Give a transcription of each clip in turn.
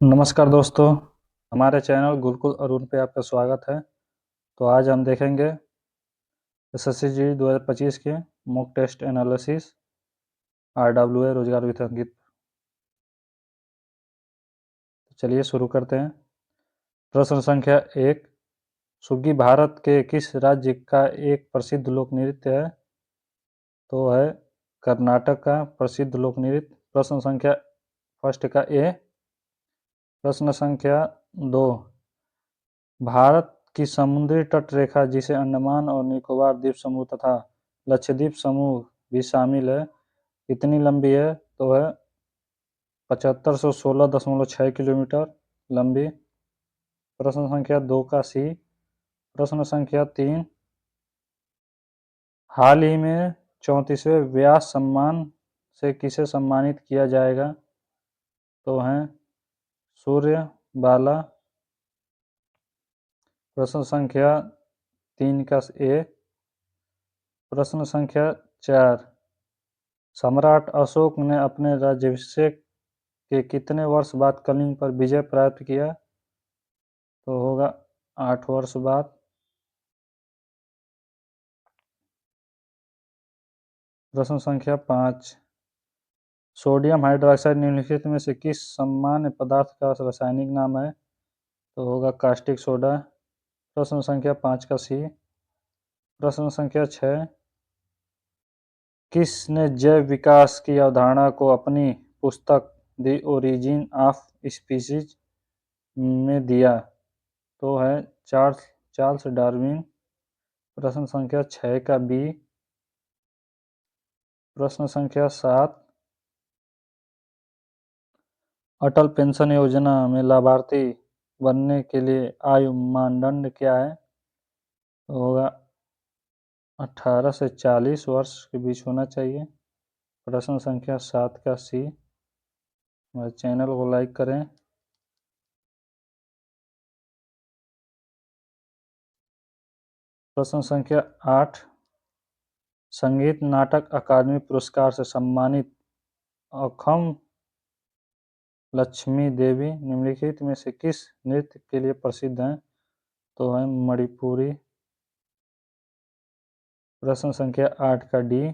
नमस्कार दोस्तों, हमारे चैनल गुरुकुल अरुण पे आपका स्वागत है। तो आज हम देखेंगे एसएससी जी 2025 के मॉक टेस्ट एनालिसिस आरडब्ल्यूए रोजगार वितरण। चलिए शुरू करते हैं। प्रश्न संख्या 1, सुग्गी भारत के किस राज्य का एक प्रसिद्ध लोक नृत्य है? तो है कर्नाटक का प्रसिद्ध लोक नृत्य। प्रश्न संख्या फर्स्ट का ए। प्रश्न संख्या 2, भारत की समुद्री तट रेखा जिसे अंडमान और निकोबार द्वीप समूह तथा लक्षद्वीप समूह भी शामिल है, कितनी लंबी है? तो है 7516.6 किलोमीटर लंबी। प्रश्न संख्या 2 का सी। प्रश्न संख्या 3, हाल ही में 34वें व्यास सम्मान से किसे सम्मानित किया जाएगा? तो हैं सूर्य बाला। प्रश्न संख्या 3 का ए। प्रश्न संख्या 4, सम्राट अशोक ने अपने राज्याभिषेक के कितने वर्ष बाद कलिंग पर विजय प्राप्त किया? तो होगा 8 वर्ष बाद। प्रश्न संख्या 5, सोडियम हाइड्रोक्साइड निम्नलिखित में से किस सामान्य पदार्थ का रासायनिक नाम है? तो होगा कास्टिक सोडा। प्रश्न संख्या 5 का सी। प्रश्न संख्या 6, किसने जैव विकास की अवधारणा को अपनी पुस्तक द ओरिजिन ऑफ स्पीसीज में दिया? तो है चार्ल्स डार्विन। प्रश्न संख्या 6 का बी। प्रश्न संख्या 7, अटल पेंशन योजना में लाभार्थी बनने के लिए आयु मानदंड क्या है? तो होगा 18 से 40 वर्ष के बीच होना चाहिए। प्रश्न संख्या 7 का सी। हमारे चैनल को लाइक करें। प्रश्न संख्या 8, संगीत नाटक अकादमी पुरस्कार से सम्मानित अखम लक्ष्मी देवी निम्नलिखित में से किस नृत्य के लिए प्रसिद्ध हैं? तो है मणिपुरी। प्रश्न संख्या 8 का डी।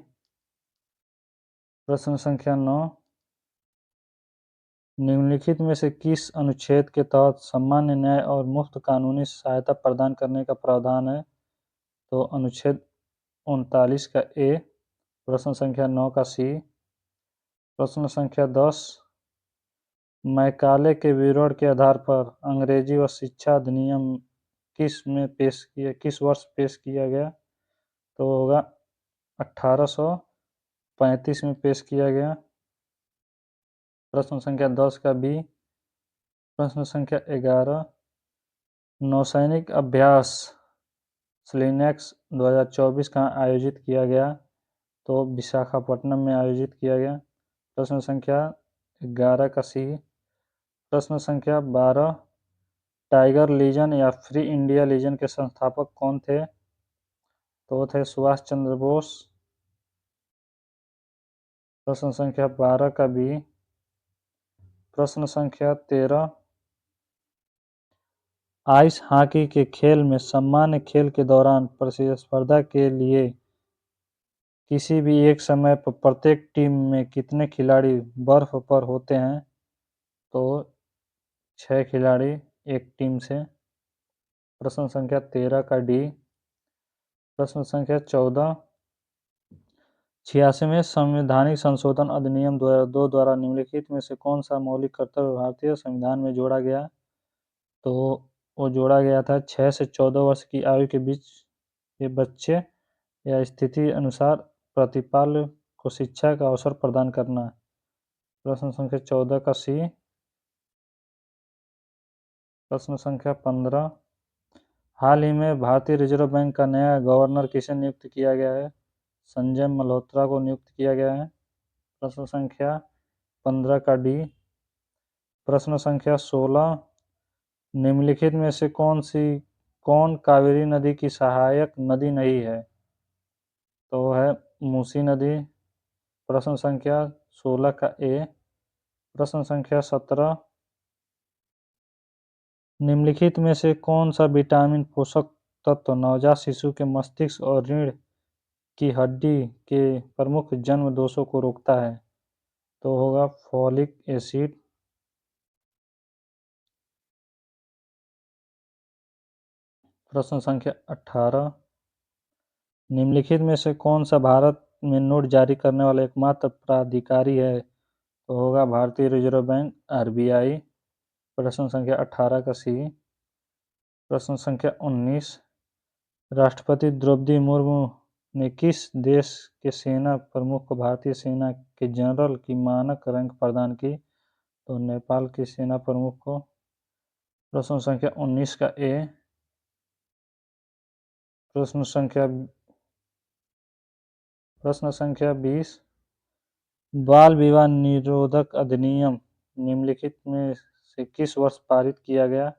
प्रश्न संख्या 9, निम्नलिखित में से किस अनुच्छेद के तहत सामान्य न्याय और मुफ्त कानूनी सहायता प्रदान करने का प्रावधान है? तो अनुच्छेद 39 का ए। प्रश्न संख्या 9 का सी। प्रश्न संख्या 10, मैकाले के विवरण के आधार पर अंग्रेजी व शिक्षा अधिनियम किस वर्ष पेश किया गया? तो होगा 1835 में पेश किया गया। प्रश्न संख्या 10 का बी। प्रश्न संख्या 11, नौसैनिक अभ्यास स्लिनेक्स 2024 कहाँ आयोजित किया गया? तो विशाखापट्टनम में आयोजित किया गया। प्रश्न संख्या 11 का सी। प्रश्न संख्या 12, टाइगर लीजन या फ्री इंडिया लीजन के संस्थापक कौन थे? तो थे सुभाष चंद्र बोस। प्रश्न संख्या 12 का बी। प्रश्न संख्या 13, आइस हॉकी के खेल में सामान्य खेल के दौरान प्रतिस्पर्धा के लिए किसी भी एक समय पर प्रत्येक टीम में कितने खिलाड़ी बर्फ पर होते हैं? तो 6 खिलाड़ी एक टीम से। प्रश्न संख्या 13 का डी। प्रश्न संख्या 14, 86वें संवैधानिक संशोधन अधिनियम 2002 द्वारा निम्नलिखित में से कौन सा मौलिक कर्तव्य भारतीय संविधान में जोड़ा गया? तो वो जोड़ा गया था 6 से 14 वर्ष की आयु के बीच के बच्चे या स्थिति अनुसार प्रतिपाल्य को शिक्षा का अवसर प्रदान करना। प्रश्न संख्या 14 का सी। प्रश्न संख्या 15, हाल ही में भारतीय रिजर्व बैंक का नया गवर्नर किसे नियुक्त किया गया है? संजय मल्होत्रा को नियुक्त किया गया है। प्रश्न संख्या 15 का डी। प्रश्न संख्या 16, निम्नलिखित में से कौन कावेरी नदी की सहायक नदी नहीं है? तो है मूसी नदी। प्रश्न संख्या 16 का ए। प्रश्न संख्या 17, निम्नलिखित में से कौन सा विटामिन पोषक तत्व नवजात शिशु के मस्तिष्क और रीढ़ की हड्डी के प्रमुख जन्म दोषों को रोकता है? तो होगा फॉलिक एसिड। प्रश्न संख्या 18, निम्नलिखित में से कौन सा भारत में नोट जारी करने वाला एकमात्र प्राधिकारी है? तो होगा भारतीय रिजर्व बैंक आरबीआई। प्रश्न संख्या 18 का सी। प्रश्न संख्या 19, राष्ट्रपति द्रौपदी मुर्मू ने किस देश के सेना प्रमुख को भारतीय सेना के जनरल की मानक रैंक प्रदान की? तो नेपाल की सेना प्रमुख को। प्रश्न संख्या 19 का ए। प्रश्न संख्या 20, बाल विवाह निरोधक अधिनियम निम्नलिखित में से किस वर्ष पारित किया गया?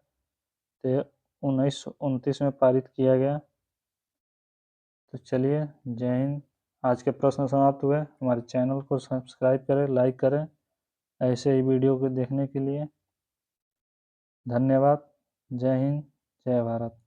तो 1929 में पारित किया गया। तो चलिए, जय हिंद। आज के प्रश्न समाप्त हुए। हमारे चैनल को सब्सक्राइब करें, लाइक करें ऐसे ही वीडियो को देखने के लिए। धन्यवाद। जय हिंद, जय भारत।